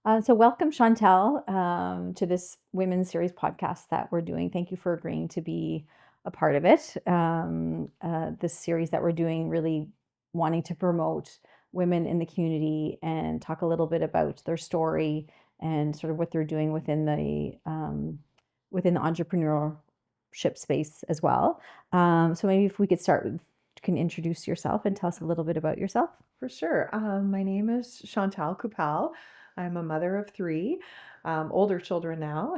So welcome, Chantal, to this Women's Series podcast that we're doing. Thank you for agreeing to be a part of it. This series that we're doing, really wanting to promote women in the community and talk a little bit about their story and sort of what they're doing within the entrepreneurship space as well. So maybe if we could start with, you can introduce yourself and tell us a little bit about yourself. For sure. My name is Chantal Coupal. I'm a mother of three, older children now.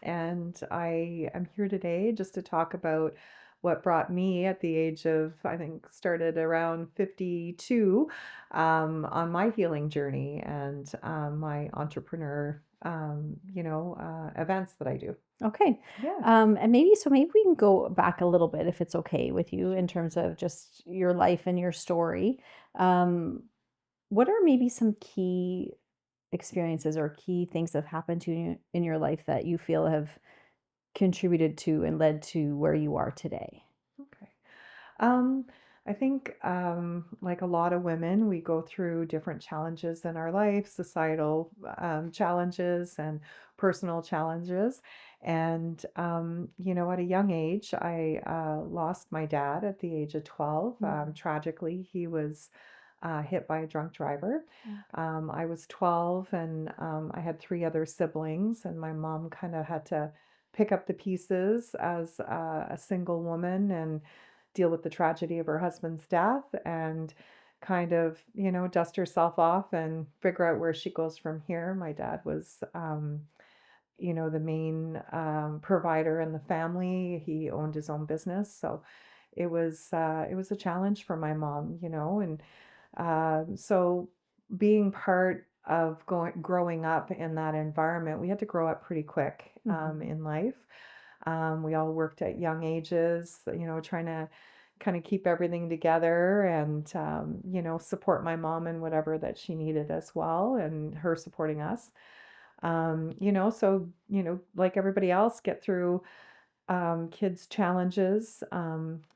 And I am here today just to talk about what brought me at the age of, I think, started around 52, on my healing journey and my entrepreneur, events that I do. Okay. Yeah. And maybe we can go back a little bit if it's okay with you in terms of just your life and your story. Um, what are maybe some key experiences or key things that have happened to you in your life that you feel have contributed to and led to where you are today? Okay. Um, I think, like a lot of women, we go through different challenges in our life, societal challenges and personal challenges. And, at a young age, I lost my dad at the age of 12. Mm. Tragically, he was hit by a drunk driver. Okay. I was 12 and I had three other siblings, and my mom kind of had to pick up the pieces as a single woman and deal with the tragedy of her husband's death and kind of, dust herself off and figure out where she goes from here. My dad was, the main provider in the family. He owned his own business. So it was a challenge for my mom, and so being part of growing up in that environment, we had to grow up pretty quick Mhm. in life. We all worked at young ages, trying to kind of keep everything together and, support my mom in whatever that she needed as well, and her supporting us. So, like everybody else, get through kids' challenges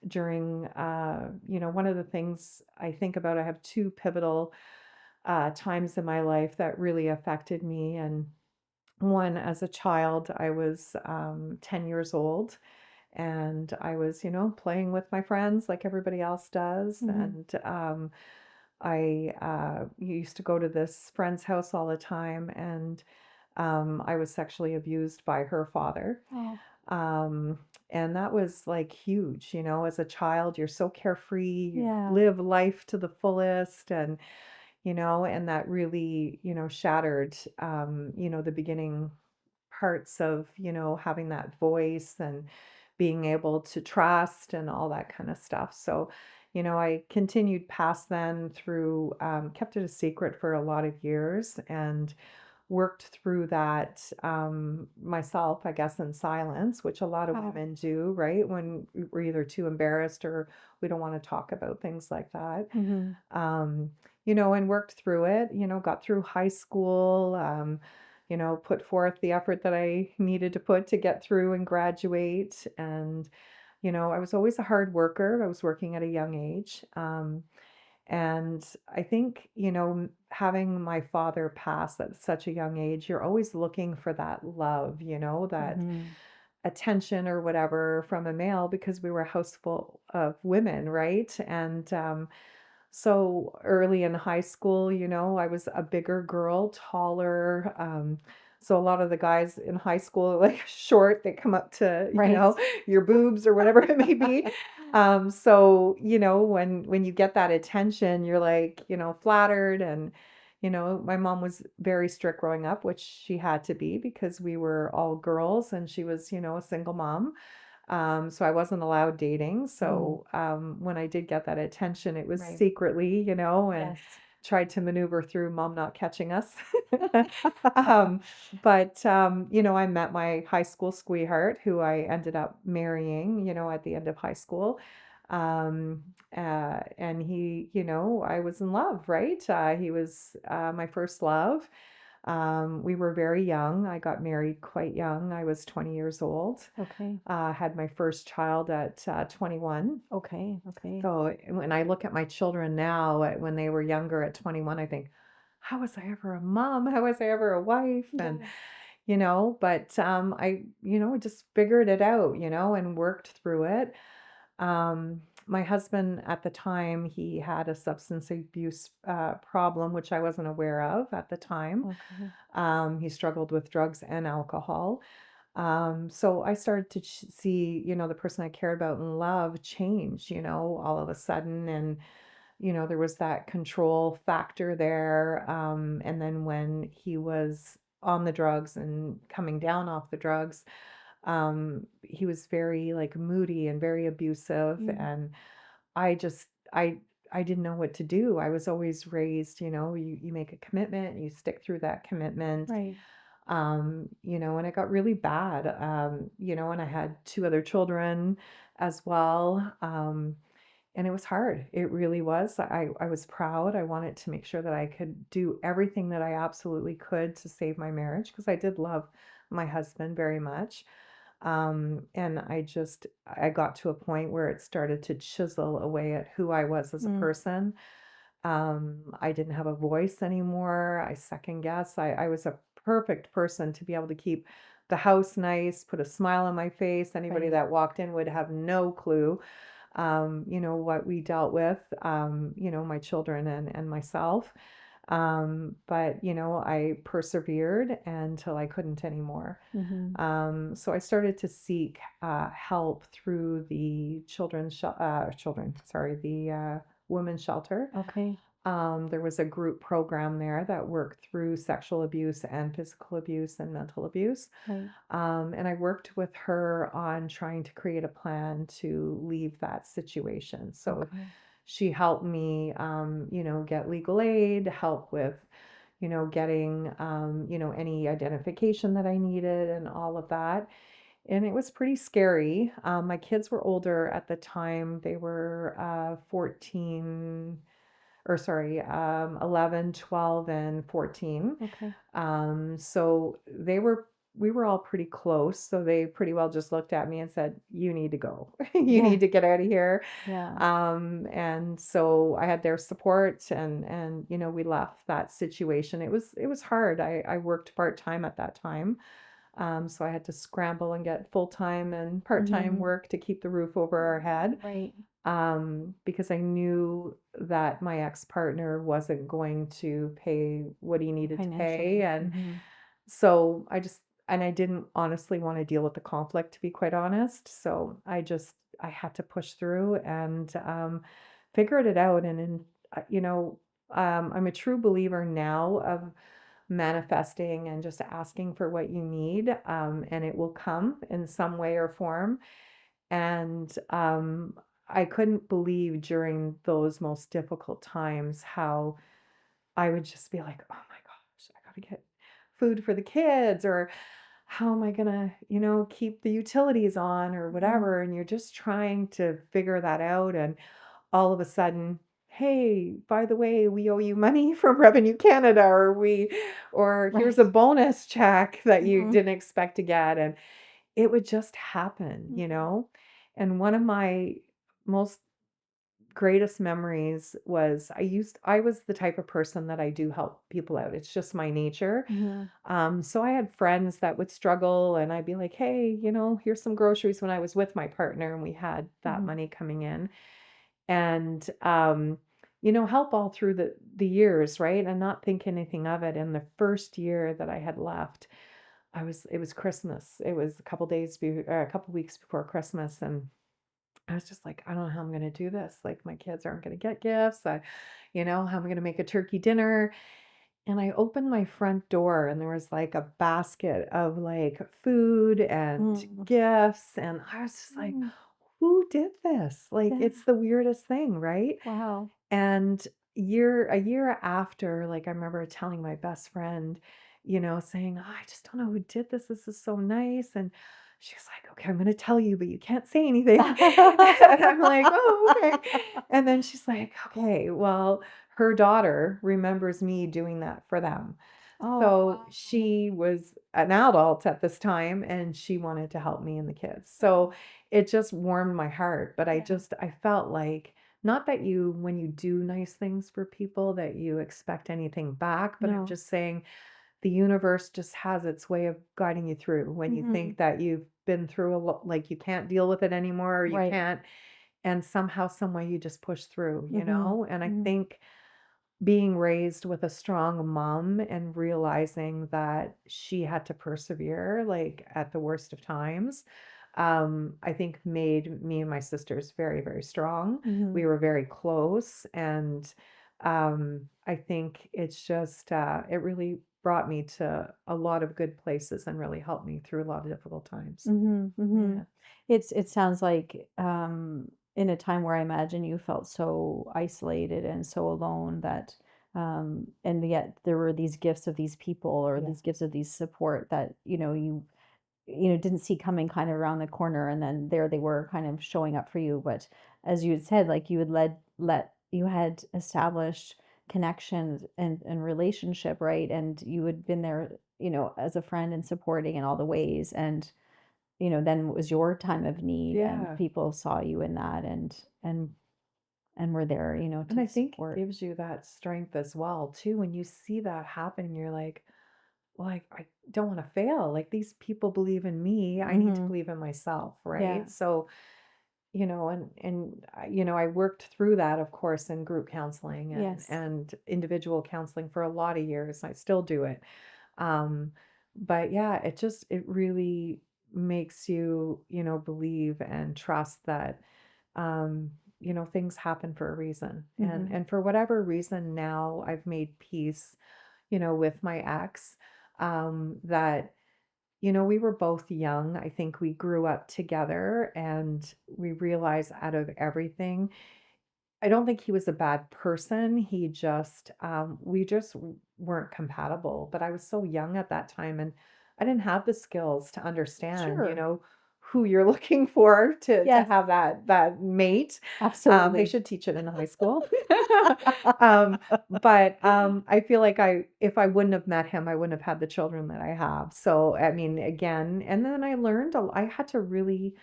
during, one of the things I think about, I have two pivotal times in my life that really affected me. And one, as a child, I was 10 years old and I was, playing with my friends like everybody else does. Mhm. And I used to go to this friend's house all the time, and I was sexually abused by her father. Oh, Um, and that was like huge, as a child, you're so carefree, you yeah. live life to the fullest, and that really, shattered, the beginning parts of, having that voice and being able to trust and all that kind of stuff. So, I continued past then through, kept it a secret for a lot of years and worked through that myself, I guess, in silence, which a lot of Wow. women do, right? When we're either too embarrassed or we don't want to talk about things like that. Mhm. Um, and worked through it, got through high school, put forth the effort that I needed to put to get through and graduate. And, I was always a hard worker. I was working at a young age. And I think, having my father pass at such a young age, you're always looking for that love, that Mhm. attention or whatever from a male because we were a house full of women, right? And so early in high school, I was a bigger girl, taller. So a lot of the guys in high school are like short, they come up to, Right. your boobs or whatever it may be. So, when you get that attention, you're like, flattered. And, my mom was very strict growing up, which she had to be because we were all girls and she was, a single mom. So I wasn't allowed dating. Mm. So when I did get that attention, it was Right. secretly, and Yes. tried to maneuver through mom not catching us. But I met my high school sweetheart who I ended up marrying, at the end of high school. Um, and he, I was in love, right? He was my first love. We were very young. I got married quite young. I was 20 years old. Okay. Had my first child at 21. Okay. Okay. So when I look at my children now, when they were younger at 21, I think, how was I ever a mom? How was I ever a wife? And, Yeah. but I, just figured it out, and worked through it. My husband at the time, he had a substance abuse problem, which I wasn't aware of at the time. Okay. He struggled with drugs and alcohol. So I started to see, the person I cared about and loved change, all of a sudden. And, there was that control factor there. And then when he was on the drugs and coming down off the drugs, he was very like moody and very abusive. Mm, And I just, I didn't know what to do. I was always raised, you make a commitment, you stick through that commitment. right. And it got really bad. And I had two other children as well. And it was hard. It really was. I was proud. I wanted to make sure that I could do everything that I absolutely could to save my marriage because I did love my husband very much. And I got to a point where it started to chisel away at who I was as a Mm, person. I didn't have a voice anymore. I second guess. I was a perfect person to be able to keep the house nice, put a smile on my face. Anybody right. that walked in would have no clue, what we dealt with, my children and myself. But, I persevered until I couldn't anymore. Hmm. So I started to seek help through the women's shelter. Okay. There was a group program there that worked through sexual abuse and physical abuse and mental abuse. Right. And I worked with her on trying to create a plan to leave that situation. So Okay. she helped me, get legal aid, help with, getting, any identification that I needed and all of that. And it was pretty scary. My kids were older at the time. They were 14, or sorry, 11, 12, and 14. Okay. So we were all pretty close. So they pretty well just looked at me and said, you need to go. You Yeah. need to get out of here. Yeah. And so I had their support and, we left that situation. It was hard. I worked part-time at that time. So I had to scramble and get full-time and part-time Hmm. work to keep the roof over our head, Right. because I knew that my ex-partner wasn't going to pay what he needed to pay. Financially. And Hmm. so I didn't honestly want to deal with the conflict, to be quite honest. So I had to push through and figured it out. I'm a true believer now of manifesting and just asking for what you need, and it will come in some way or form. And I couldn't believe during those most difficult times how I would just be like, oh my gosh, I gotta get food for the kids, or how am I gonna, keep the utilities on or Hmm. whatever. And you're just trying to figure that out. And all of a sudden, hey, by the way, we owe you money from Revenue Canada, or here's a Right. bonus check that you Hmm. didn't expect to get. And it would just happen, Hmm. And one of my most greatest memories was I was the type of person that I do help people out. It's just my nature. Hmm. So I had friends that would struggle and I'd be like, hey, here's some groceries when I was with my partner and we had that Hmm. money coming in. And help all through the years, right? And not think anything of it. And the first year that I had left, it was Christmas. It was a couple weeks before Christmas, and I was just like, I don't know how I'm gonna do this. Like my kids aren't gonna get gifts. How am I gonna make a turkey dinner? And I opened my front door and there was like a basket of like food and Mm. gifts. And I was just like, Mm. who did this? Like Yeah. it's the weirdest thing, right? Wow. And a year after, like I remember telling my best friend, saying, "Oh, I just don't know who did this. This is so nice." And she was like, "Okay, I'm going to tell you, but you can't say anything." And I'm like, "Oh, okay." And then she's like, "Okay, well, her daughter remembers me doing that for them." Oh, So wow. she was an adult at this time and she wanted to help me and the kids. So Oh, it just warmed my heart. But yeah. I felt like not that you, when you do nice things for people, that you expect anything back, but I'm No. just saying the universe just has its way of guiding you through when you Mhm. think that you've been through a lot, like you can't deal with it anymore, or you Right. can't, and somehow, some way you just push through, Mhm. and I Mhm. think being raised with a strong mom and realizing that she had to persevere like at the worst of times, I think made me and my sisters very, very strong. Mhm. We were very close, and I think it's just it really brought me to a lot of good places and really helped me through a lot of difficult times. Mhm. Mhm. Yeah. It sounds like in a time where I imagine you felt so isolated and so alone that and yet there were these gifts of these people or Yeah. these gifts of these support that you know didn't see coming kind of around the corner, and then there they were kind of showing up for you. But as you had said, like you had let you had established connections and relationship, right? And you had been there, as a friend and supporting in all the ways. And then it was your time of need and Yeah. people saw you in that and were there, And to I think it support. gives you that strength as well too when you see that happen. You're like, well, I don't want to fail. Like these people believe in me. I need to Mhm. believe in myself, right? Yeah. So, I worked through that, of course, in group counseling and Yes. individual counseling for a lot of years. I still do it. Um, but yeah, it really makes you, believe and trust that things happen for a reason. And Mhm. for whatever reason now I've made peace, with my ex, that we were both young. I think we grew up together and we realized out of everything, I don't think he was a bad person. He just, we just weren't compatible. But I was so young at that time and I didn't have the skills to understand, Sure. who you're looking for to Yes, have that mate. They absolutely. should teach it in high school. But I feel like if I wouldn't have met him, I wouldn't have had the children that I have. So, I mean, again, and then I learned, I had to really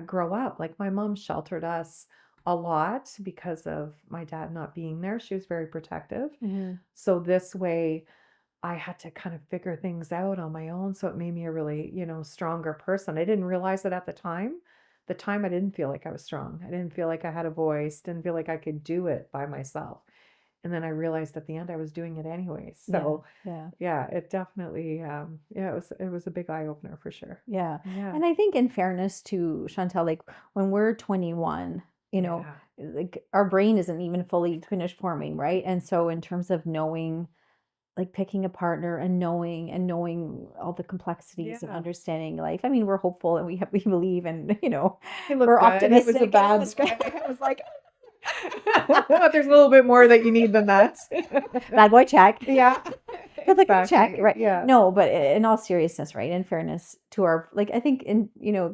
grow up. Like my mom sheltered us a lot because of my dad not being there. She was very protective. Mhm. So this way I had to kind of figure things out on my own. So it made me a really, stronger person. I didn't realize it at the time. The time I didn't feel like I was strong. I didn't feel like I had a voice, didn't feel like I could do it by myself. And then I realized at the end I was doing it anyway. Yeah, So yeah, yeah, it definitely yeah, it was a big eye opener for sure. yeah. Yeah. And I think in fairness to Chantal, like when we're 21, Yeah. like our brain isn't even fully finished forming, right? And so in terms of knowing, like picking a partner and knowing all the complexities of Yeah. understanding life. I mean, we're hopeful and we believe and He looked we're good. It was a optimistic and all bad this good. boy. I was like, there's a little bit more that you need than that. Bad boy check. Yeah, Good looking check, exactly. right? Yeah. No, but in all seriousness, right? In fairness to our, like, I think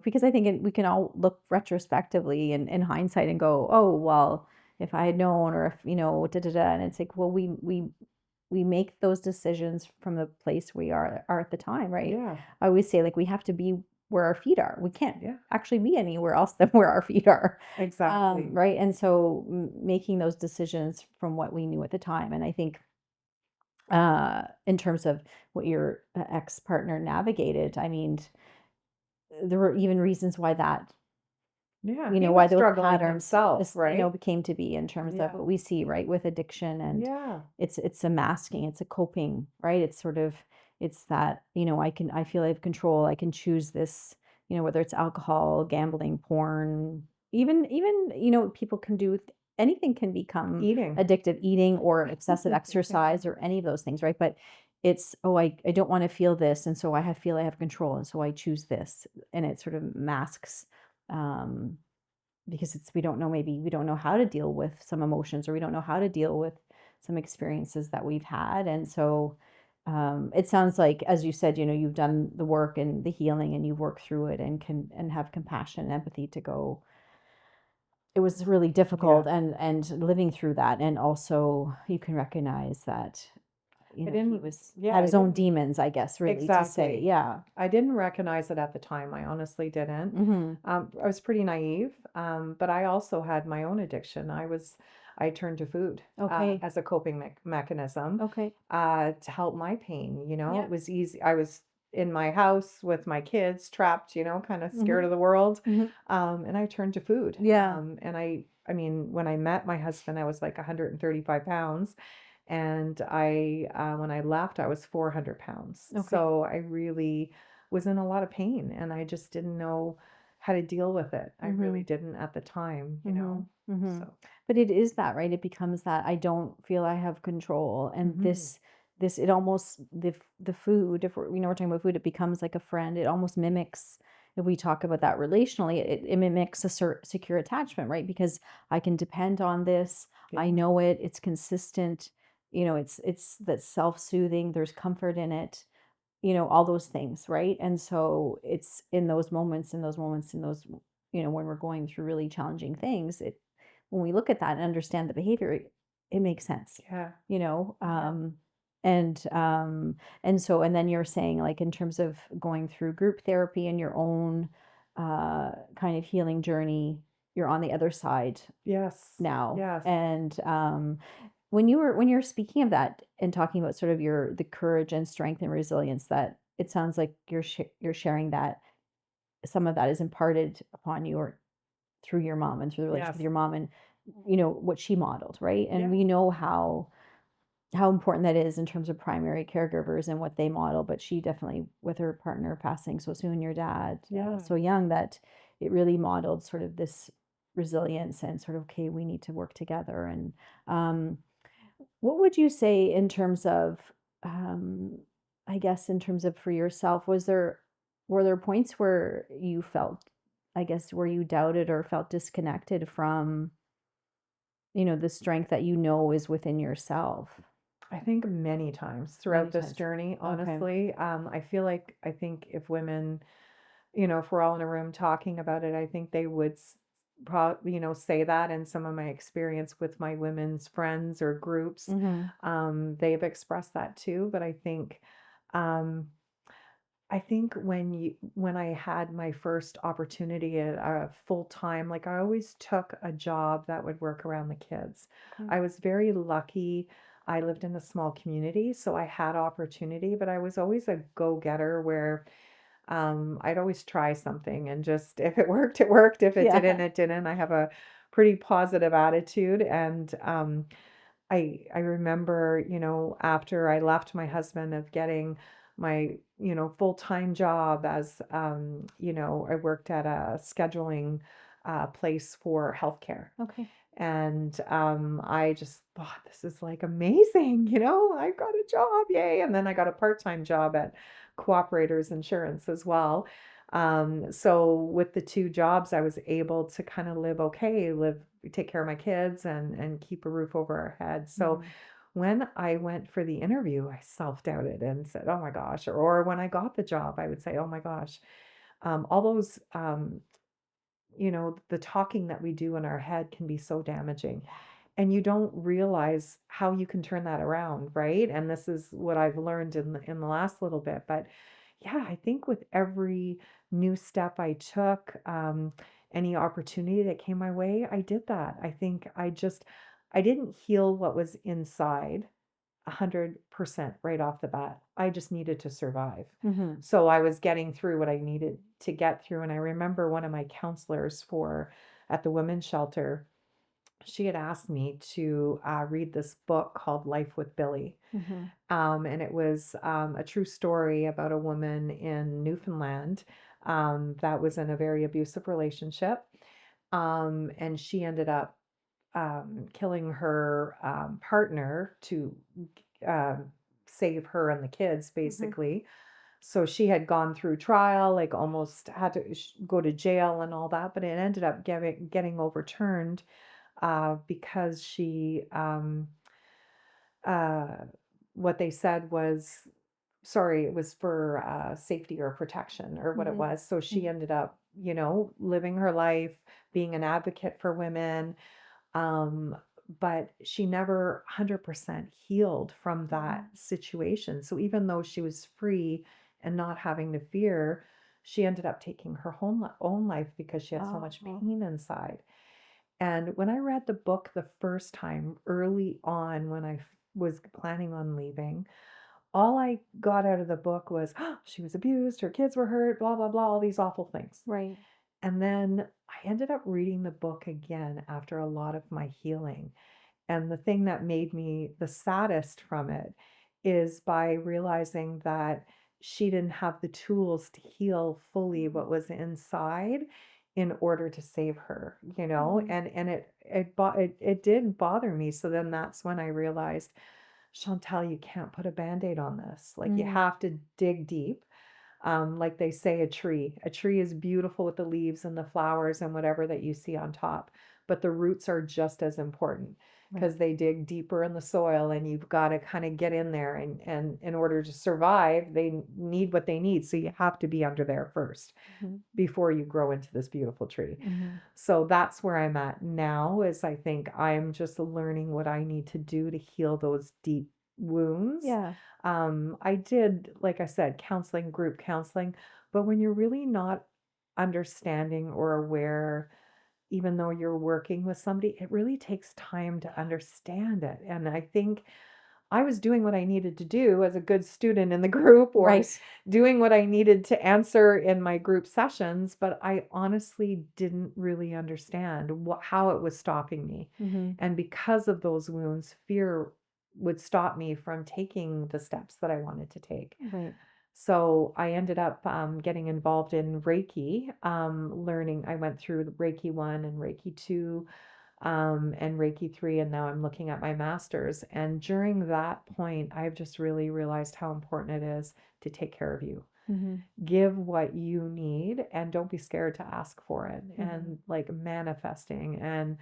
because I think we can all look retrospectively and in hindsight and go, oh, well, if I had known, or if, da da da. And it's like, well, we make those decisions from the place we are at the time, right? Yeah. I always say, like, we have to be where our feet are. We can't Yeah. actually be anywhere else than where our feet are. Exactly. Right. And so making those decisions from what we knew at the time. And I think in terms of what your ex-partner navigated, I mean, there were even reasons why that, Yeah. He why was those struggling patterns, himself, right? became to be in terms of Yeah. what we see, right, with addiction. And Yeah. it's a masking, it's a coping, right? It's sort of, it's that, I feel I have control, I can choose this, whether it's alcohol, gambling, porn, even, people can do anything can become Eating. addictive, eating or excessive Yeah. exercise or any of those things, right? But it's, oh, I don't want to feel this, and so feel I have control, and so I choose this, and it sort of masks um because it's, we don't know, maybe we don't know how to deal with some emotions, or we don't know how to deal with some experiences that we've had. And so it sounds like, as you said, you've done the work and the healing, and you've worked through it, and can and have compassion and empathy to go, it was really Yeah. difficult, and living through that. And also you can recognize that you I know, he didn't, was yeah, had I his own didn't demons, I guess, really to say. exactly. Yeah. I didn't recognize it at the time. I honestly didn't. Mhm. I was pretty naive, but I also had my own addiction. I turned to food Okay. as a coping mechanism Okay. to help my pain. You know, Yeah. it was easy. I was in my house with my kids, trapped, kind of scared Mhm. of the world, Mhm. and I turned to food. Yeah. And I mean, when I met my husband, I was like 135 pounds. And when I left, I was 400 pounds. Okay. So I really was in a lot of pain and I just didn't know how to deal with it. I really Mhm. didn't at the time, Mhm. Mhm. So, But it is that, right? It becomes that I don't feel I have control, and hmm this it almost the food, if we're talking about food, it becomes like a friend. It almost mimics, if we talk about that relationally, it mimics a secure attachment, right? Because I can depend on this. I yeah, know it. It's consistent. It's that self-soothing. There's comfort in it, all those things, right? And so it's in those moments, when we're going through really challenging things, when we look at that and understand the behavior, it makes sense, yeah, you know. yeah, And then you're saying, like, in terms of going through group therapy and your own kind of healing journey, you're on the other side yes, now. yes, And when you're speaking of that and talking about sort of the courage and strength and resilience, that it sounds like you're sharing that some of that is imparted upon you, or through your mom and through the relationship with yes, your mom, and what she modeled, right? And yeah, we know how important that is in terms of primary caregivers and what they model. But she definitely, with her partner passing so soon, your dad yeah. so young, that it really modeled sort of this resilience and sort of, okay, we need to work together. And um, what would you say in terms of, um, I guess, in terms of for yourself, were there points where you felt, I guess, where you doubted or felt disconnected from, the strength that is within yourself? I think many times throughout Many this times. journey, Okay. honestly, I think if women, if we're all in a room talking about it, I think they would say that in some of my experience with my women's friends or groups. Mm-hmm. They've expressed that too, but um, I think when I had my first opportunity at a full time, like I always took a job that would work around the kids. Okay. I was very lucky. I lived in a small community, so I had opportunity, but I was always a go-getter where I'd always try something and just if it worked, it worked. If it didn't, Yeah. it didn't. I have a pretty positive attitude. And I remember, after I left my husband of getting my, full-time job as, I worked at a scheduling place for healthcare. Okay. And I just thought, this is like amazing, I got a job, yay. And then I got a part-time job at Cooperators Insurance as well. So with the two jobs, I was able to kind of take care of my kids and keep a roof over our heads. So Mm-hmm. when I went for the interview, I self-doubted and said, oh my gosh. Or when I got the job, I would say, oh my gosh. All those the talking that we do in our head can be so damaging. And you don't realize how you can turn that around, right? And this is what I've learned in the last little bit. But yeah, I think with every new step I took, any opportunity that came my way, I did that. I think I didn't heal what was inside 100% right off the bat. I just needed to survive. Mm-hmm. So I was getting through what I needed to get through. And I remember one of my counselors at the women's shelter, she had asked me to read this book called Life with Billy. Mm-hmm. And it was a true story about a woman in Newfoundland that was in a very abusive relationship. And she ended up killing her partner to um, save her and the kids, Mm-hmm. basically. So she had gone through trial, like almost had to go to jail and all that, but it ended up getting overturned because uh, what they said was, sorry, it was for safety or protection or what it Mm-hmm. was. So she Mm-hmm. ended up, living her life, being an advocate for women, um, but she never 100% healed from that Mhm. situation. So even though she was free and not having to fear, she ended up taking her own life because she had so much Oh, pain inside. And when I read the book the first time, early on, when was planning on leaving, all I got out of the book was, oh, she was abused, her kids were hurt, blah, blah, blah, all these awful things. right. And then I ended up reading the book again after a lot of my healing. And the thing that made me the saddest from it is by realizing that she didn't have the tools to heal fully Mhm. what was inside in order to save her, you know? Mhm. And it did bother me. So then that's when I realized, Chantal, you can't put a band-aid on this. Like you Mm. have to dig deep. Like they say, a tree is beautiful with the leaves and the flowers and whatever that you see on top, but the roots are just as important Right. because they dig deeper in the soil, and you've got to kind of get in there, and in order to survive, they need what they need. So you have to be under there first Mhm. before you grow into this beautiful tree. Mhm. So that's where I'm at now, is I think I'm just learning what I need to do to heal those deep wounds. Yeah. I did, like I said, counseling, group counseling, but when you're really not understanding or aware, even though you're working with somebody, it really takes time to understand it. And I think I was doing what I needed to do as a good student in the group, or Right. doing what I needed to answer in my group sessions, but I honestly didn't really understand how it was stopping me. Mhm. And because of those wounds, fear would stop me from taking the steps that I wanted to take. Right. So I ended up getting involved in Reiki, learning. I went through Reiki 1 and Reiki 2, and Reiki 3, and now I'm looking at my master's. And during that point, I've just really realized how important it is to take care of you. Mhm. Give what you need, and don't be scared to ask for it. Mhm. And like manifesting, and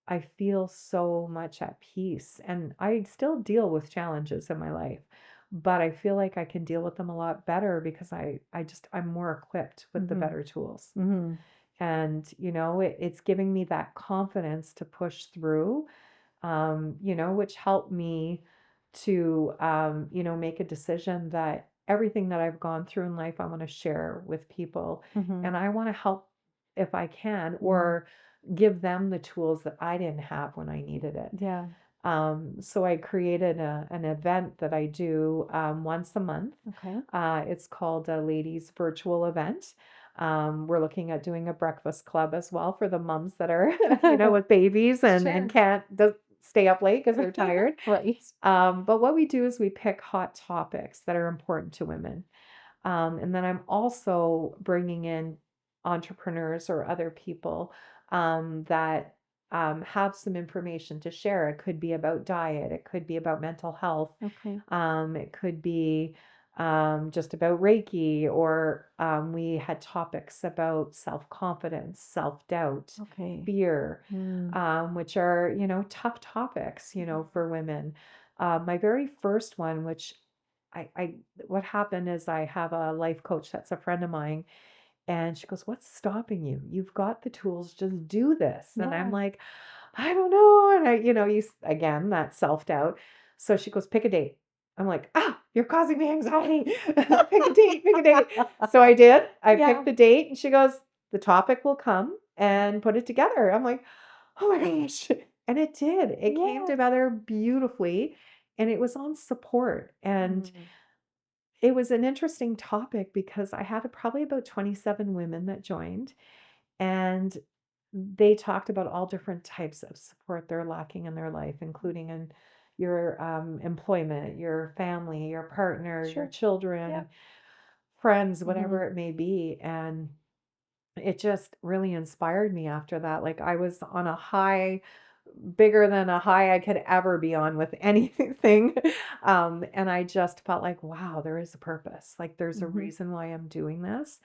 I feel so much at peace, and I still deal with challenges in my life, but I feel like I can deal with them a lot better because I'm more equipped with the Mhm. better tools. Mhm. And it's giving me that confidence to push through, which helped me to make a decision that everything that I've gone through in life I want to share with people, Mhm. and I want to help if I can, Mhm. or give them the tools that I didn't have when I needed it. Yeah. So I created an event that I do once a month. Okay. It's called a ladies virtual event. We're looking at doing a breakfast club as well for the moms that are, with babies, and Sure. can't stay up late because they're tired. Right. But what we do is we pick hot topics that are important to women. And then I'm also bringing in entrepreneurs or other people that have some information to share. It could be about diet, it could be about mental health, Okay. it could be just about Reiki, or we had topics about self confidence, self doubt, Okay. fear, Mm. which are, tough topics, Mhm. for women. My very first one, which I what happened is I have a life coach that's a friend of mine, and she goes, "What's stopping you? You've got the tools, just do this." And I'm Yeah. like, "I don't know." And again, that self-doubt. So she goes, "Pick a date." I'm like, "Ah, you're causing me anxiety. Pick a date, pick a date." So I did. I picked Yeah. the date, and she goes, "The topic will come and put it together." I'm like, "Oh my gosh." And it did. It came Yes. together beautifully, and it was on support. And Mm. it was an interesting topic because I had probably about 27 women that joined, and they talked about all different types of support they're lacking in their life, including in your employment, your family, your partner, your Sure. children, Yep. friends, Mhm. whatever it may be. And it just really inspired me after that. Like I was on a high, bigger than a high I could ever be on with anything. And I just felt like, wow, there is a purpose. Like there's a Mhm. reason why I'm doing this.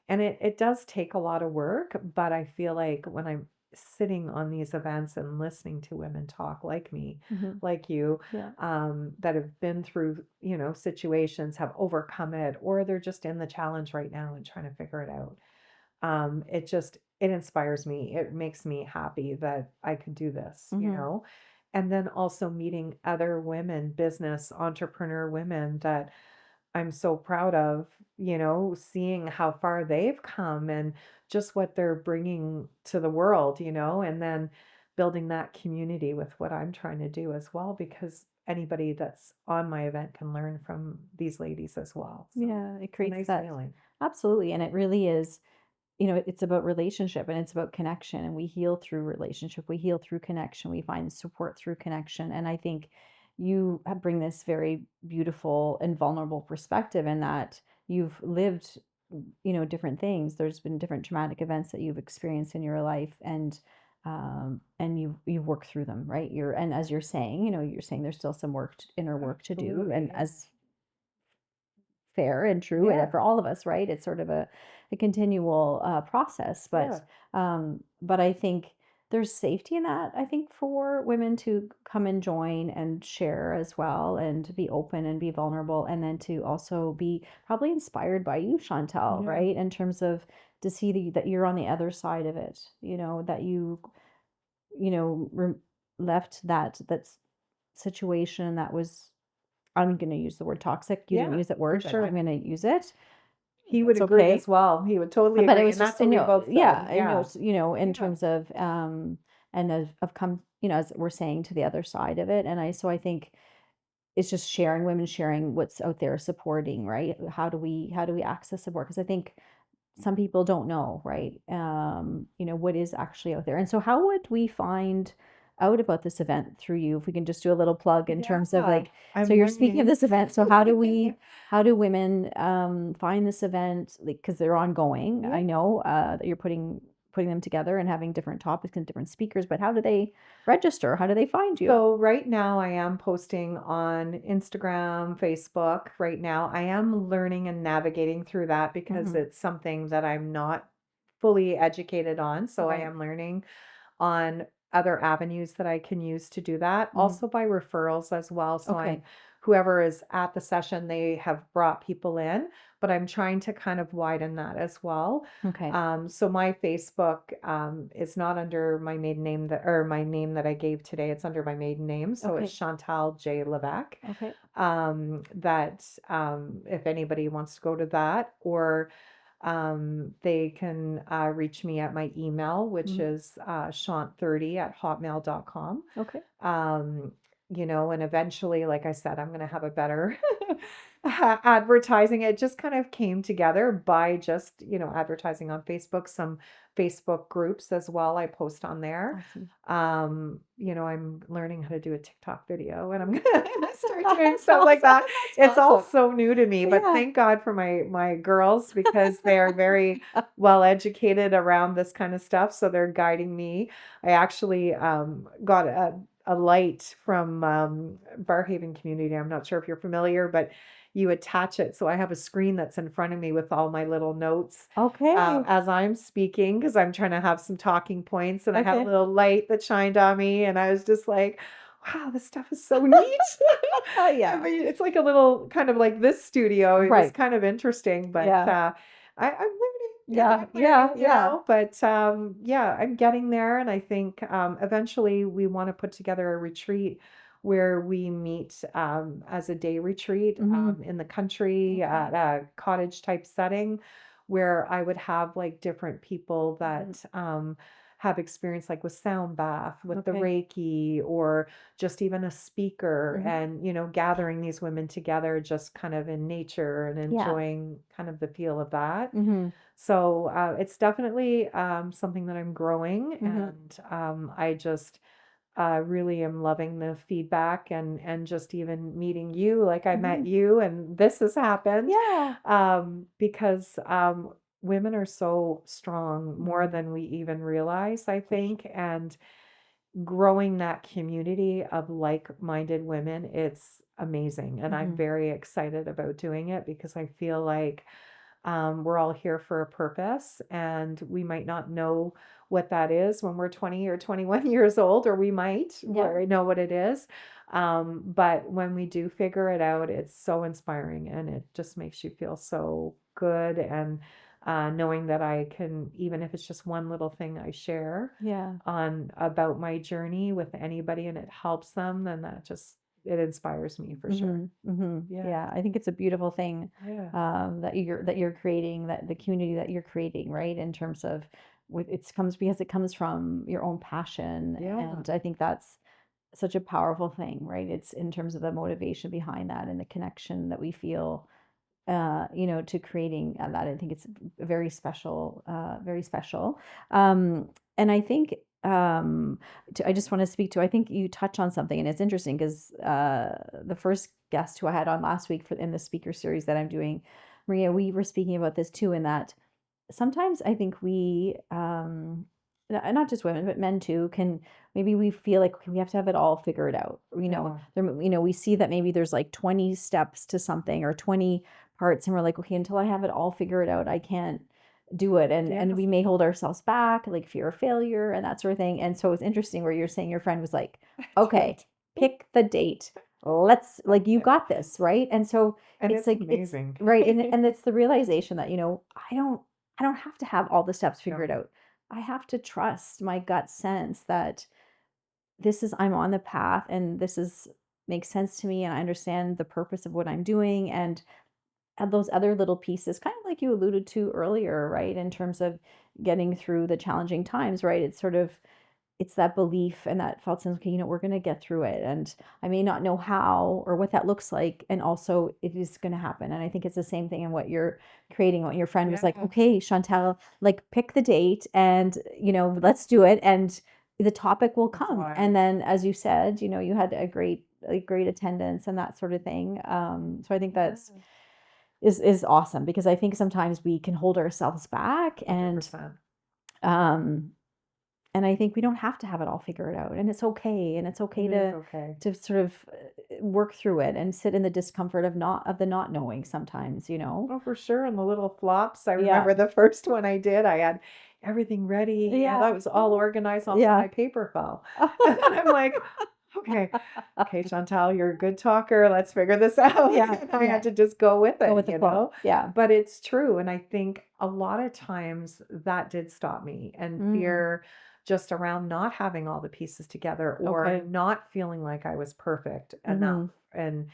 And it does take a lot of work, but I feel like when I'm sitting on these events and listening to women talk like me, Mhm. like you, Yeah. that have been through, situations, have overcome it, or they're just in the challenge right now and trying to figure it out. It just it inspires me. It makes me happy that I could do this, you Mhm. know? And then also meeting other women, business entrepreneur women that I'm so proud of, seeing how far they've come and just what they're bringing to the world, and then building that community with what I'm trying to do as well, because anybody that's on my event can learn from these ladies as well. So Yeah, it it's a creates nice that. feeling. Absolutely, and it really is, it's about relationship and it's about connection, and we heal through relationship, we heal through connection, we find support through connection. And I think you bring this very beautiful and vulnerable perspective in that you've lived, different things. There's been different traumatic events that you've experienced in your life, and you've worked through them, right? And as you're saying, you're saying there's still some inner work to do, Absolutely. and Yeah. as fair and true, and Yeah. for all of us, right? It's sort of a continual process, Yeah. but I think there's safety in that. I think for women to come and join and share as well, and to be open and be vulnerable, and then to also be probably inspired by you, Chantal, Yeah. right? In terms of to see that you're on the other side of it, that you know re- left that situation that was, I'm gonna use the word toxic. You didn't Yeah. use that For word, but I'm sure. gonna use it, if He would that's agree as okay. well. He would totally But it agree. was And just, that's what we both yeah, said. I know, Yeah. it's, in Yeah. terms of, and of come, as we're saying, to the other side of it. And I think it's just sharing, women sharing what's out there, supporting, right? How do we access support? Because I think some people don't know, right? What is actually out there. And so how would we find out about this event through you? If we can just do a little plug in terms of Yeah. like, so I'm you're speaking of learning. this event. So how do women find this event? Like, because they're ongoing. Yeah. I know that you're putting them together and having different topics and different speakers, but how do they register? How do they find you? So right now I am posting on Instagram, Facebook right now. I am learning and navigating through that because Hmm. it's something that I'm not fully educated on. So I Right. am learning on other avenues that I can use to do that. Hmm. Also by referrals as well. So I'm Okay. whoever is at the session, they have brought people in, but I'm trying to kind of widen that as well. Okay. So my Facebook is not under my maiden name or my name that I gave today. It's under my maiden name. So it's Okay. Chantal J. Levesque. Okay. That if anybody wants to go to that, or they can reach me at my email, which Hmm. is shant30@hotmail.com. Okay. Um, and eventually, like I said, I'm going to have a better advertising. It just kind of came together by just, advertising on Facebook, some Facebook groups as well. I post on there. Awesome. I'm learning how to do a TikTok video, and I'm gonna start doing That's stuff like awesome. that. That's It's all awesome. so new to me, but Yeah. thank God for my girls, because they are very well educated around this kind of stuff. So they're guiding me. I actually got a light from Barhaven Community. I'm not sure if you're familiar, but you attach it. So I have a screen that's in front of me with all my little notes Okay. as I'm speaking, because I'm trying to have some talking points, and I had a Okay. little light that shined on me, and I was just like, wow, this stuff is so neat. I Yeah. mean, it's like a little kind of like this studio. It was Right. kind of interesting, but Yeah. I'm learning as Yeah. I'm Yeah. learning, Yeah. but yeah, I'm getting there. And I think eventually we want to put together a retreat where we meet as a day retreat Mhm. in the country Okay. at a cottage type setting, where I would have like different people Mhm. that have experience, like with sound bath, with the Okay. Reiki, or just even a speaker, Mhm. and gathering these women together just kind of in nature and Yeah. enjoying kind of the feel of that. Mhm. So it's definitely something that I'm growing, Mhm. and I just really am loving the feedback, and just even meeting you. Like I met Mhm. you, and this has happened Yeah. because women are so strong, more Mhm. than we even realize, I For think. sure. And growing that community of like-minded women, it's amazing. And I'm Mhm. very excited about doing it, because I feel like we're all here for a purpose, and we might not know what that is when we're 20 or 21 years old, or we might Yeah. know what it is. But when we do figure it out, it's so inspiring, and it just makes you feel so good. And knowing that I can, even if it's just one little thing I share Yeah. on about my journey with anybody and it helps them, then it inspires me for sure. Mhm, mhm. Yeah. Yeah, I think it's a beautiful thing, Yeah. that you're creating, that the community that you're creating, right? In terms of with it's comes because it comes from your own passion, Yeah. and I think that's such a powerful thing, right? It's in terms of the motivation behind that and the connection that we feel, to creating that. I think it's very special, very special. And I think I just want to speak to. I think you touch on something, and it's interesting because the first guest who I had on last week in the speaker series that I'm doing, Maria, we were speaking about this too, in that sometimes I think we, not just women, but men too, can maybe we feel like we have to have it all figured out. Yeah. We see that maybe there's like 20 steps to something or 20 parts, and we're like, okay, until I have it all figured out, I can't do it. And Yes. we may hold ourselves back, like fear of failure and that sort of thing. And so it's interesting where you're saying your friend was like, okay, Right. pick the date. Let's like you got this, right? And so And it's it's like it's amazing. right. And it's the realization that, I don't have to have all the steps figured No, out. I have to trust my gut sense that I'm on the path and this is makes sense to me and I understand the purpose of what I'm doing and those other little pieces, kind of like you alluded to earlier, right? In terms of getting through the challenging times, right? It's that belief and that felt sense, okay, we're going to get through it. And I may not know how or what that looks like. And also, it is going to happen. And I think it's the same thing in what you're creating. What your friend was like, yeah, okay, Chantal, like pick the date and, let's do it. And the topic will it's come. And wild. then, as you said, you had a great attendance and that sort of thing. So I think Yeah, is awesome because I think sometimes we can hold ourselves back 100%. um, and I think we don't have to have it all figured out, and it's okay It is okay. to sort of work through it and sit in the discomfort of the not knowing sometimes, you know? Oh, for sure. And the little flops. I Yeah. remember the first one I did, I had everything ready and Yeah. I was all organized. Also, Yeah. my paper fell. And then I'm like, okay, okay, Chantal, you're a good talker. Let's figure this out. Yeah, And I had yeah. to just go with Go it, with the flow. Yeah. But it's true. And I think a lot of times that did stop me and Mm, fear just around not having all the pieces together or okay. not feeling like I was perfect enough. Mhm. And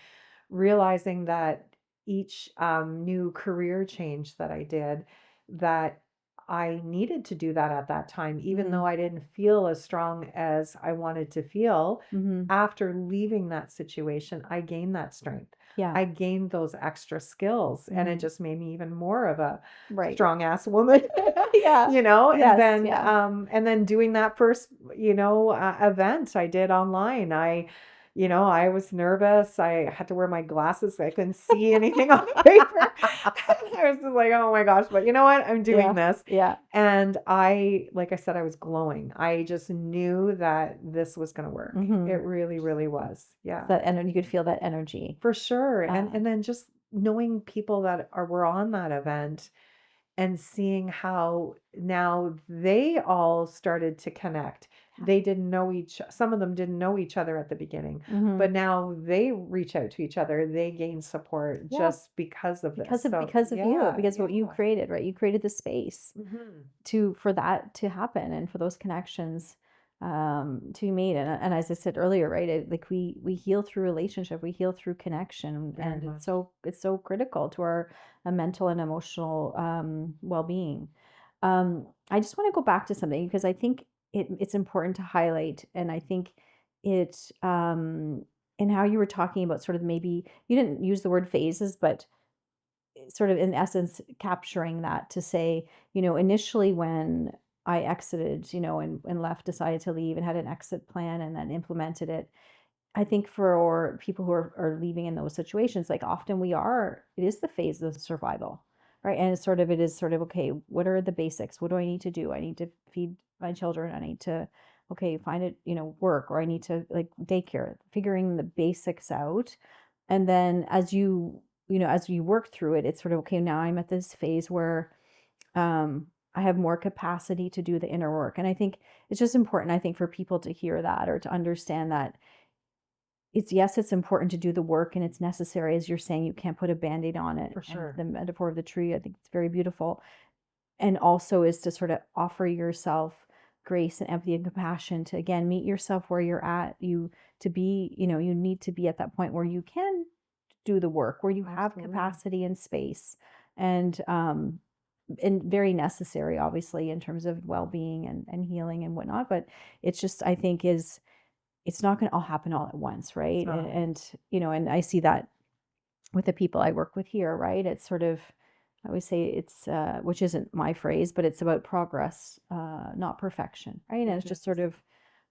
realizing that each new career change that I did, that I needed to do that at that time, even though Mhm. I didn't feel as strong as I wanted to feel. Mhm. After leaving that situation, I gained that strength. Yeah. I gained those extra skills, and it Mhm. just made me even more of a Right. strong ass woman, Yeah. Yes, yeah. and then doing that first, event I did online. I was nervous. I had to wear my glasses. I couldn't see anything on the paper. I was just like, oh my gosh, but you know what? I'm doing Yeah. this. Yeah. And like I said, I was glowing. I just knew that this was going to work. It Mhm. really, really was. Yeah, That energy, you could feel that energy. for sure. And Uh, and then just knowing people that were on that event and seeing how now they all started to connect. yeah. They didn't know some of them didn't know each other at the beginning, but Mhm. now they reach out to each other. They gain support Yeah. just because of this. So, Because of you, yeah, because what you yeah. created, right? You created the space Hmm. for that to happen and for those connections to be made. And as I said earlier, right? Like we heal through relationship, we heal through connection, Very and much. it's so critical to our mental and emotional well-being. I just want to go back to something because I think it's important to highlight, and I think it in how you were talking about sort of maybe you didn't use the word phases, but sort of in essence capturing that to say, initially when I exited, and left, decided to leave and had an exit plan and then implemented it. I think for people who are leaving in those situations, like often it is the phase of survival, right? And it is sort of, okay, what are the basics? What do I need to do? I need to feed my children. I need to, okay, find it, work, or I need to like daycare, figuring the basics out. And then as you work through it, it's sort of, okay, now I'm at this phase where I have more capacity to do the inner work. And I think it's just important, I think, for people to hear that or to understand that it's important to do the work and it's necessary. As you're saying, you can't put a band-aid on it. For And sure. the metaphor of the tree, I think it's very beautiful. and also is to sort of offer yourself grace and empathy and compassion to again meet yourself where you're at. You to be, you need to be at that point where you can do the work, where you have Absolutely. capacity and space, and very necessary, obviously, in terms of well-being and healing and whatnot. But it's just, I think, is it's not going to all happen all at once, It's right? not. And I see that with the people I work with here, right? It's sort of, I always say it's, which isn't my phrase, but it's about progress, not perfection, right? And It it's just is. sort of,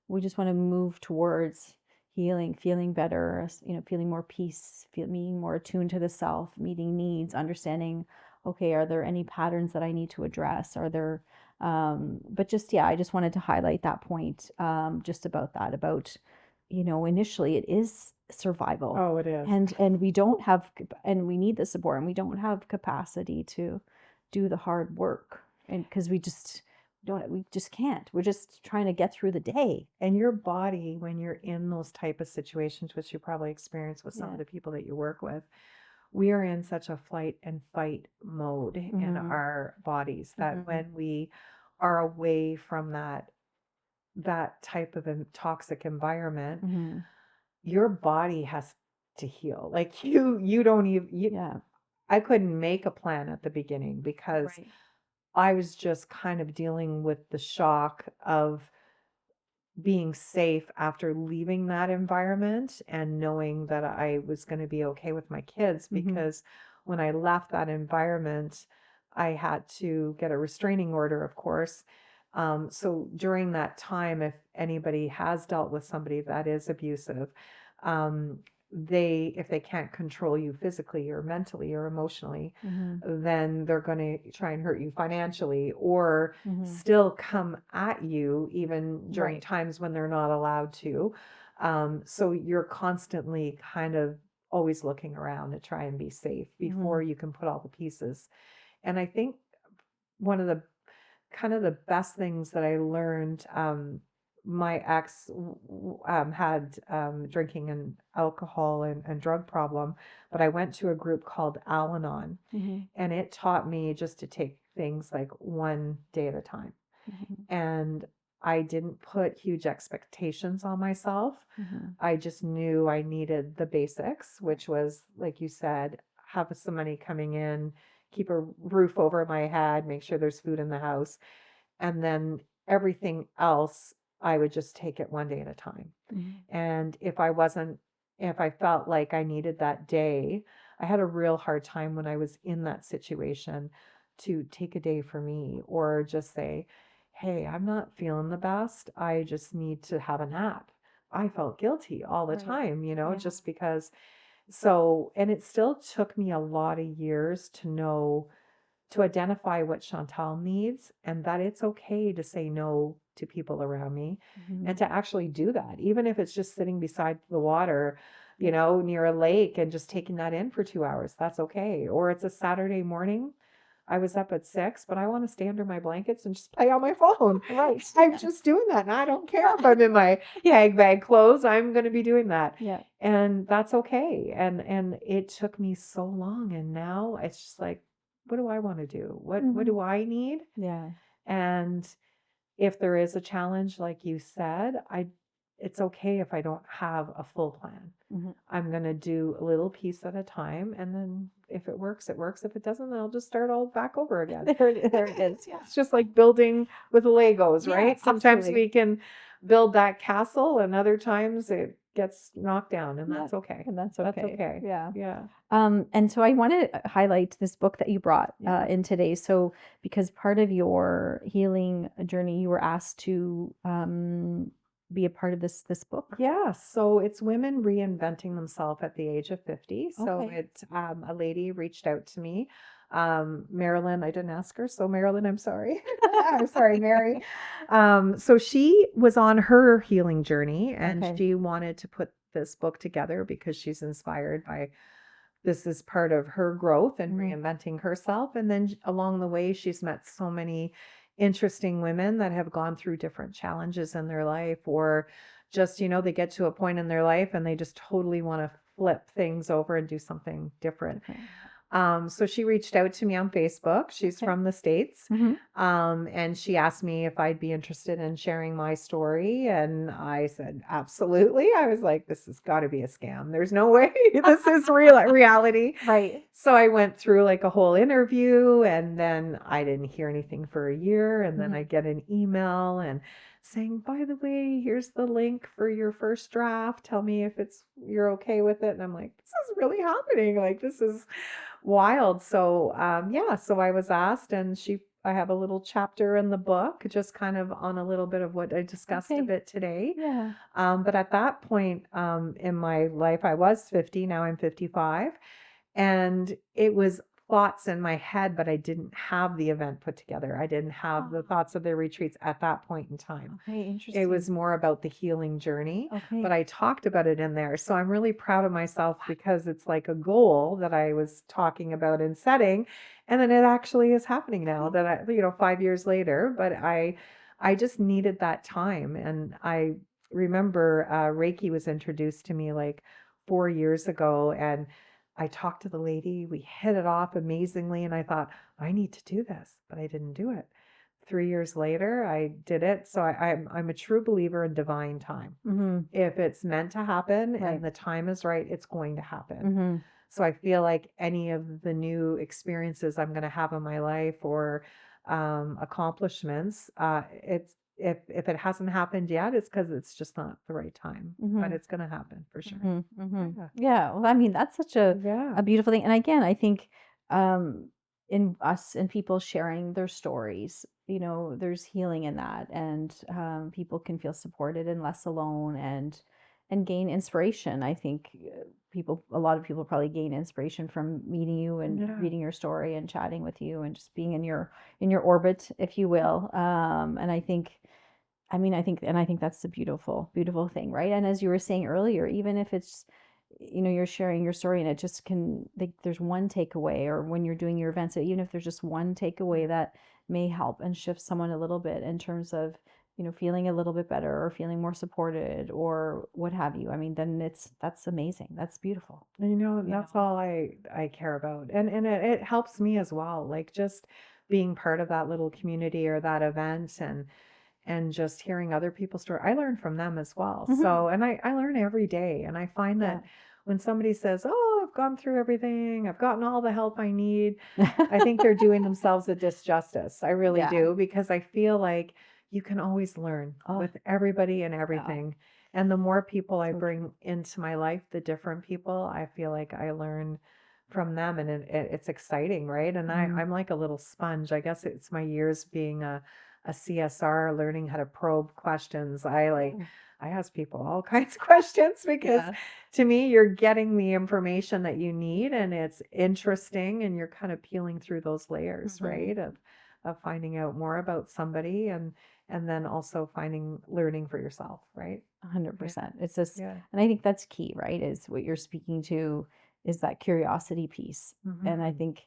we just want to move towards healing, feeling better, feeling more peace, being more attuned to the self, meeting needs, understanding, okay, are there any patterns that I need to address? Are there, but just, yeah, I just wanted to highlight that point, just about that, about, initially it is survival, Oh, it is. and we don't have, and we need the support, and we don't have capacity to do the hard work, and because we just can't. We're just trying to get through the day. And your body, when you're in those type of situations, which you probably experience with some Yeah. of the people that you work with, we are in such a flight and fight mode in Mm-hmm. our bodies that Mm-hmm. when we are away from that type of toxic environment, Mm-hmm. your body has to heal. Like you don't even Yeah. I couldn't make a plan at the beginning because Right. I was just kind of dealing with the shock of being safe after leaving that environment and knowing that I was going to be okay with my kids, Mm-hmm. because when I left that environment, I had to get a restraining order, of course. So during that time, if anybody has dealt with somebody that is abusive, um, if they can't control you physically or mentally or emotionally, Mm-hmm. then they're going to try and hurt you financially or Mm-hmm. still come at you even during Right. times when they're not allowed to. So you're constantly kind of always looking around to try and be safe Mm-hmm. before you can put all the pieces. And I think one of the kind of the best things that I learned, my ex had drinking and alcohol and drug problem, but I went to a group called Al-Anon, Mm-hmm. and it taught me just to take things like one day at a time. Mm-hmm. And I didn't put huge expectations on myself. Mm-hmm. I just knew I needed the basics, Right. which was, like you said, have some money coming in, keep a roof over my head, make sure there's food in the house. And then everything else, I would just take it one day at a time. Mm-hmm. And if I felt like I needed that day, I had a real hard time when I was in that situation to take a day for me or just say, hey, I'm not feeling the best. I just need to have a nap. I felt guilty all the Right. time, Yeah. just because. So, and it still took me a lot of years to identify what Chantal needs and that it's okay to say no to people around me Mm-hmm. and to actually do that, even if it's just sitting beside the water, Yeah. near a lake and just taking that in for 2 hours. That's okay. Or it's a Saturday morning. I was up at 6, but I want to stay under my blankets and just play on my phone. Right. I'm Yeah. just doing that. And I don't care if Yeah. I'm in my hag bag clothes. I'm going to be doing that. Yeah. And that's okay. And it took me so long. And now it's just like, what do I want to do? What Mm-hmm. do I need? Yeah. And if there is a challenge, like you said, it's okay if I don't have a full plan. Mm-hmm. I'm going to do a little piece at a time. And then if it works, it works. If it doesn't, then I'll just start all back over again. There it is. Yeah. It's just like building with Legos, Yeah. right? Sometimes Absolutely. we can build that castle, and other times it gets knocked down, and Yeah. that's okay. And that's That's okay. okay. Yeah. Yeah. And so I want to highlight this book that you brought Yeah. in today. So, because part of your healing journey, you were asked to be a part of this book. Yeah, so it's women reinventing themselves at the age of 50. So Okay. it's a lady reached out to me. Marilyn, I didn't ask her. So Marilyn, I'm sorry. I'm sorry, Mary. So she was on her healing journey and Okay. she wanted to put this book together because she's inspired by this is part of her growth and Hmm. reinventing herself. And then along the way, she's met so many interesting women that have gone through different challenges in their life, or just, they get to a point in their life and they just totally want to flip things over and do something different. Different. So she reached out to me on Facebook. She's Okay. from the States. Mhm. And she asked me if I'd be interested in sharing my story. And I said, absolutely. I was like, this has got to be a scam. There's no way this is reality. Right. So I went through like a whole interview and then I didn't hear anything for a year. And then I Mhm. get an email and saying, by the way, here's the link for your first draft. Tell me if you're okay with it. And I'm like, this is really happening. Like this is wild. So yeah, so I was asked and I have a little chapter in the book, just kind of on a little bit of what I discussed a Okay. bit today. Yeah. But at that point in my life, I was 50, now I'm 55. And it was thoughts in my head, but I didn't have the event put together. I didn't have the Ah, thoughts of the retreats at that point in time. okay, It interesting. was more about the healing journey, but Okay. I talked about it in there. So I'm really proud of myself because it's like a goal that I was talking about and setting. And then it actually is happening now Okay. that 5 years later, but I just needed that time. And I remember Reiki was introduced to me like 4 years ago. And I talked to the lady, we hit it off amazingly. And I thought, I need to do this, but I didn't do it. 3 years later, I did it. So I'm a true believer in divine time. Mhm. If it's meant to happen Right. and the time is right, it's going to happen. Mhm. So I feel like any of the new experiences I'm going to have in my life or accomplishments, it's if it hasn't happened yet, it's because it's just not the right time. But Mhm. it's going to happen for sure. Mhm. Mhm. Yeah. Yeah. Well, I mean, that's such a Yeah. beautiful thing. And again, I think um in us and people sharing their stories, there's healing in that, and people can feel supported and less alone, and gain inspiration. I think a lot of people probably gain inspiration from meeting you and Yeah. reading your story and chatting with you and just being in your orbit, if you will. And I think that's the beautiful, beautiful thing, right? And as you were saying earlier, even if it's, you're sharing your story and it just can, like, there's one takeaway, or when you're doing your events, even if there's just one takeaway that may help and shift someone a little bit in terms of, feeling a little bit better or feeling more supported or what have you. I mean, then that's amazing. That's beautiful, you That's know? all I care about. And it helps me as well. Like just being part of that little community or that event and just hearing other people's story. I learn from them as well. Hmm. So, and I learn every day. And I find Yeah. that when somebody says, "Oh, I've gone through everything. I've gotten all the help I need," I think they're doing themselves a disjustice. I really Yeah. do, because I feel like you can always learn Oh, with everybody and yeah. everything. And the more people I So bring true. into my life, the different people, I feel like I learn from them, and it's exciting, right? And Hmm. I'm like a little sponge. I guess it's my years being a CSR, learning how to probe questions. Yeah. I ask people all kinds of questions because Yeah. to me, you're getting the information that you need and it's interesting and you're kind of peeling through those layers, Hmm. right? Of finding out more about somebody and then also learning for yourself, right? Yeah. 100%. It's just, Yeah. and I think that's key, right? Is what you're speaking to is that curiosity piece. And I Hmm. think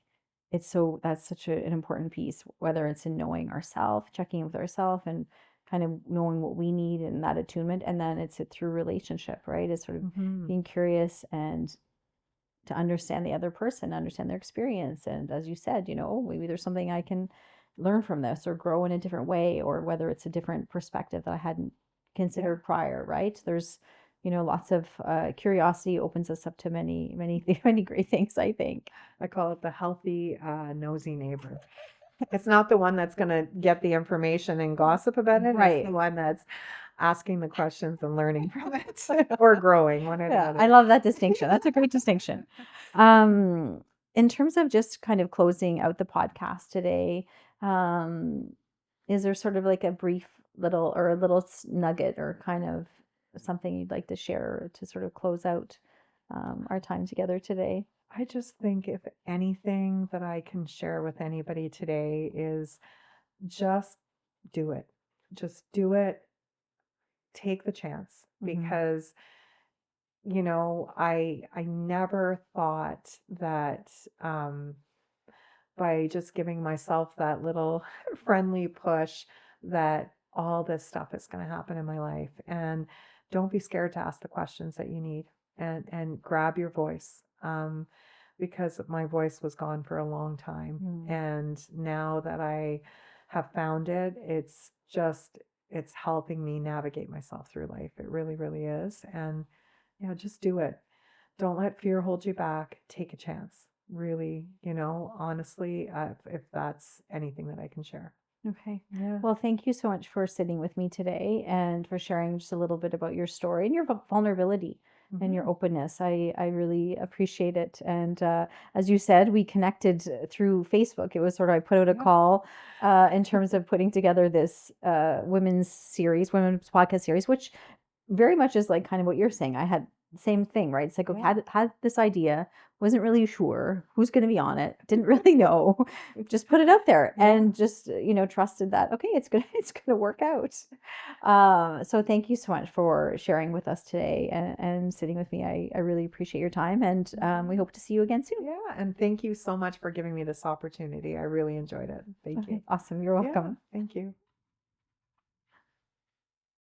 that's such an important piece, whether it's in knowing ourselves, checking in with ourselves, and kind of knowing what we need and that attunement. And then it's through relationship, right? It's sort of Hmm. being curious and to understand the other person, understand their experience. And as you said, oh, maybe there's something I can learn from this or grow in a different way, or whether it's a different perspective that I hadn't Yeah. considered prior, right? There's, lots of curiosity opens us up to many, many, many great things, I think. I call it the healthy, nosy neighbor. It's not the one that's going to get the information and gossip about it. It's the Right. one that's asking the questions and learning from it or growing, one or the Yeah, I other. love that distinction. That's a great distinction. Um, in terms of just kind of closing out the podcast today, um, is there sort of like a brief little or a little nugget or kind of something you'd like to share to sort of close out our time together today? I just think if anything that I can share with anybody today is just do it. Just do it. Take the chance Hmm. because I never thought that by just giving myself that little friendly push that all this stuff is going to happen in my life. And don't be scared to ask the questions that you need and grab your voice. because my voice was gone for a long time. Mm. And now that I have found it, it's helping me navigate myself through life. It really, really is. And, just do it. Don't let fear hold you back. Take a chance. Really, honestly, if that's anything that I can share. Okay. Yeah. Well, thank you so much for sitting with me today and for sharing just a little bit about your story and your vulnerability and your Hmm. openness. I really appreciate it. And as you said, we connected through Facebook. It was sort of, I put out a Yeah. call in terms of putting together this women's podcast series, which very much is like kind of what you're saying. I had the same thing, right? It's like, okay, Yeah. had this idea, wasn't really sure who's going to be on it, didn't really know, just put it out there Yeah. and just trusted that okay, it's gonna it's gonna work out. So thank you so much for sharing with us today and sitting with me. I really appreciate your time, and we Mhm. hope to see you again soon. Yeah. And thank you so much for giving me this opportunity. I really enjoyed it. Thank you. Okay, awesome. You're Yeah. welcome. Thank you.